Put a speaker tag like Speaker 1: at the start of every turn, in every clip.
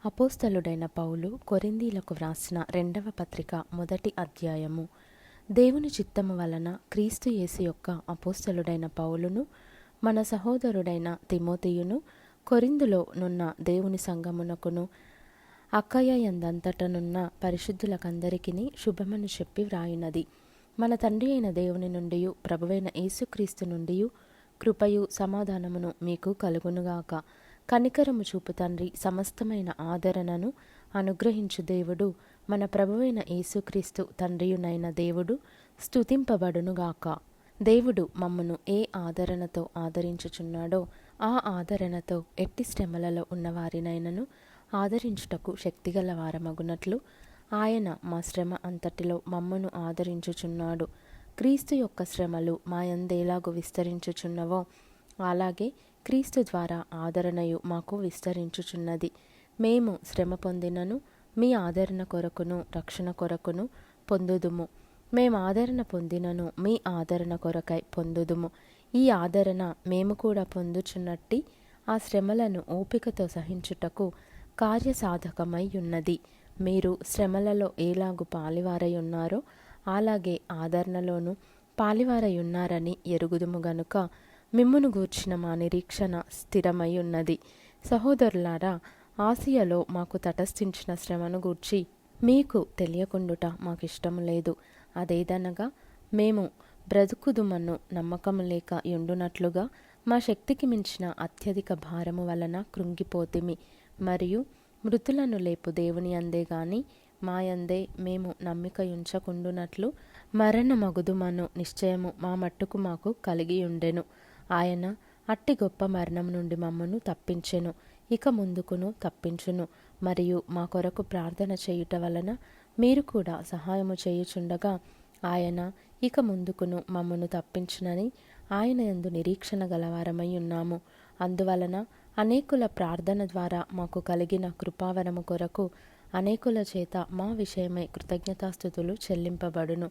Speaker 1: అపోస్తలుడైన పౌలు కొరింథీలకు వ్రాసిన 2వ పత్రిక 1వ అధ్యాయము. దేవుని చిత్తము వలన క్రీస్తు యేసు యొక్క అపోస్తలుడైన పౌలును, మన సహోదరుడైన తిమోతియును, కొరింథులో నున్న దేవుని సంఘమునకును, అక్కయ యందంతటనున్న పరిశుద్ధులకందరికిని శుభమని చెప్పి వ్రాయునది. మన తండ్రి అయిన దేవుని నుండియు ప్రభువైన యేసుక్రీస్తు నుండియు కృపయు సమాధానమును మీకు కలుగునుగాక. కనికరము చూపు తండ్రి సమస్తమైన ఆదరణను అనుగ్రహించు దేవుడు, మన ప్రభువైన యేసుక్రీస్తు తండ్రియునైన దేవుడు స్తుతింపబడునుగాక. దేవుడు మమ్మను ఏ ఆదరణతో ఆదరించుచున్నాడో ఆ ఆదరణతో ఎట్టి శ్రమలలో ఉన్నవారినైనను ఆదరించుటకు శక్తిగల వారమగునట్లు ఆయన మా శ్రమ అంతటిలో మమ్మను ఆదరించుచున్నాడు. క్రీస్తు యొక్క శ్రమలు మా యందేలాగు విస్తరించుచున్నవో అలాగే క్రీస్తు ద్వారా ఆదరణయు మాకు విస్తరించుచున్నది. మేము శ్రమ పొందినను మీ ఆదరణ కొరకును రక్షణ కొరకును పొందుదుము. మేము ఆదరణ పొందినను మీ ఆదరణ కొరకై పొందుదుము. ఈ ఆదరణ మేము కూడా పొందుచున్నట్టి ఆ శ్రమలను ఓపికతో సహించుటకు కార్యసాధకమై ఉన్నది. మీరు శ్రమలలో ఏలాగు పాలివారై ఉన్నారో అలాగే ఆదరణలోనూ పాలివారై ఉన్నారని ఎరుగుదుము గనుక మిమ్మును గూర్చిన మా నిరీక్షణ స్థిరమై ఉన్నది. సహోదరులారా, ఆసియాలో మాకు తటస్థించిన శ్రమను గూర్చి మీకు తెలియకుండుట మాకిష్టము లేదు. అదేదనగా మేము బ్రతుకుదుమను నమ్మకము లేక యుండునట్లుగా మా శక్తికి మించిన అత్యధిక భారము వలన కృంగిపోతిమి. మరియు మృతులను లేపు దేవుని అందే గాని మాయందే మేము నమ్మికయుంచకుండునట్లు మరణమగుదుమను నిశ్చయము మా మట్టుకు మాకు కలిగియుండెను. ఆయన అట్టి గొప్ప మరణం నుండి మమ్మను తప్పించెను, ఇక ముందుకును తప్పించును. మరియు మా కొరకు ప్రార్థన చేయుట వలన మీరు కూడా సహాయము చేయుచుండగా ఆయన ఇక ముందుకును మమ్మను తప్పించునని ఆయన యందు నిరీక్షణ గలవారమై ఉన్నాము. అందువలన అనేకుల ప్రార్థన ద్వారా మాకు కలిగిన కృపావరము కొరకు అనేకుల చేత మా విషయమై కృతజ్ఞతాస్తుతులు చెల్లింపబడును.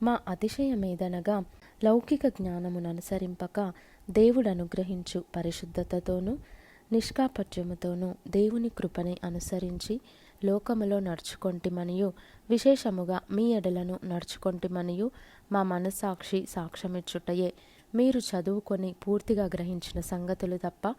Speaker 1: మా అతిశయమేదనగా లౌకిక జ్ఞానమును అనుసరింపక దేవుడు అనుగ్రహించు పరిశుద్ధతతోనూ నిష్కాపట్యముతోనూ దేవుని కృపని అనుసరించి లోకములో నడుచుకొంటిమనియు విశేషముగా మీ ఎడలను నడుచుకొంటిమనియు మా మనస్సాక్షి సాక్ష్యమిచ్చుటయే. మీరు చదువుకొని పూర్తిగా గ్రహించిన సంగతులు తప్ప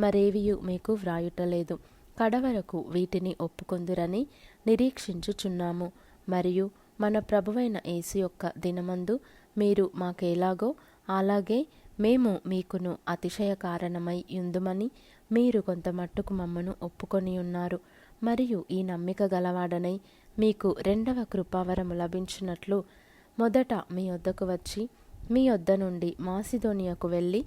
Speaker 1: మరేవియు మీకు వ్రాయుటలేదు. కడవరకు వీటిని ఒప్పుకొందురని నిరీక్షించుచున్నాము. మరియు మన ప్రభువైన యేసు యొక్క దినమందు మీరు మాకేలాగో అలాగే మేము మీకును అతిశయ కారణమై యుందుమని మీరు కొంత మట్టుకు మమ్మను ఒప్పుకొని ఉన్నారు. మరియు ఈ నమ్మిక గలవాడనై మీకు 2వ కృపావరము లభించినట్లు మొదట మీ వద్దకు వచ్చి మీ వద్ద నుండి మాసిదోనియాకు వెళ్ళి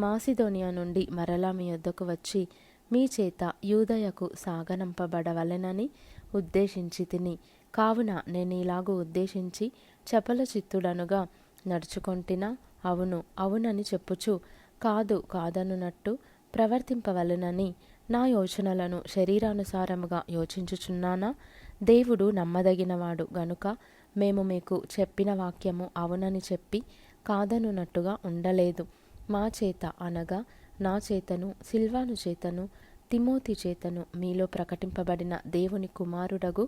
Speaker 1: మాసిదోనియా నుండి మరలా మీ వద్దకు వచ్చి మీ చేత యూదయకు సాగనంపబడవలెనని ఉద్దేశించి తిని. కావున నేను ఇలాగూ ఉద్దేశించి చపల చిత్తుడనుగా నడుచుకొంటినా అవును అవునని చెప్పుచు కాదు కాదనునట్టు ప్రవర్తింపవలెనని నా యోచనలను శరీరానుసారముగా యోచించుచున్నానా? దేవుడు నమ్మదగినవాడు గనుక మేము మీకు చెప్పిన వాక్యము అవునని చెప్పి కాదనున్నట్టుగా ఉండలేదు. మా చేత అనగా నా చేతను సిల్వాను చేతను తిమోతి చేతను మీలో ప్రకటింపబడిన దేవుని కుమారుడగు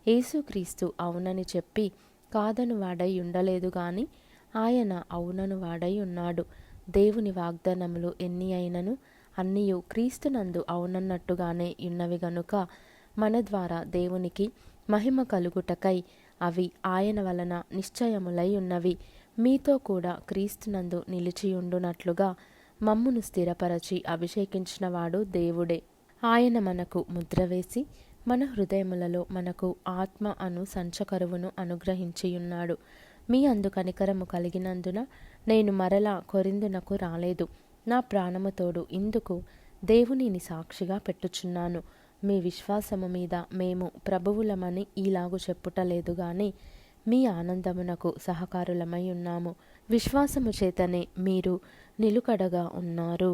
Speaker 1: యేసుక్రీస్తు అవునని చెప్పి కాదను వాడై ఉండలేదు గాని ఆయన అవునను వాడై ఉన్నాడు. దేవుని వాగ్దానములు ఎన్ని అయినను అన్నియు క్రీస్తునందు అవునన్నట్టుగానే ఉన్నవి గనుక మన ద్వారా దేవునికి మహిమ కలుగుటకై అవి ఆయన వలన నిశ్చయములై ఉన్నవి. మీతో కూడా క్రీస్తునందు నిలిచియుండునట్లుగా మమ్మును స్థిరపరచి అభిషేకించినవాడు దేవుడే. ఆయన మనకు ముద్ర వేసి మన హృదయములలో మనకు ఆత్మ అను సంచకరువును అనుగ్రహించియున్నాడు. మీ అందు కనికరము కలిగినందున నేను మరలా కొరింథునకు రాలేదు. నా ప్రాణముతోడు ఇందుకు దేవునిని సాక్షిగా పెట్టుచున్నాను. మీ విశ్వాసము మీద మేము ప్రభువులమని ఈలాగు చెప్పుటలేదు గాని మీ ఆనందమునకు సహకారులమై ఉన్నాము. విశ్వాసము చేతనే మీరు నిలుకడగా ఉన్నారు.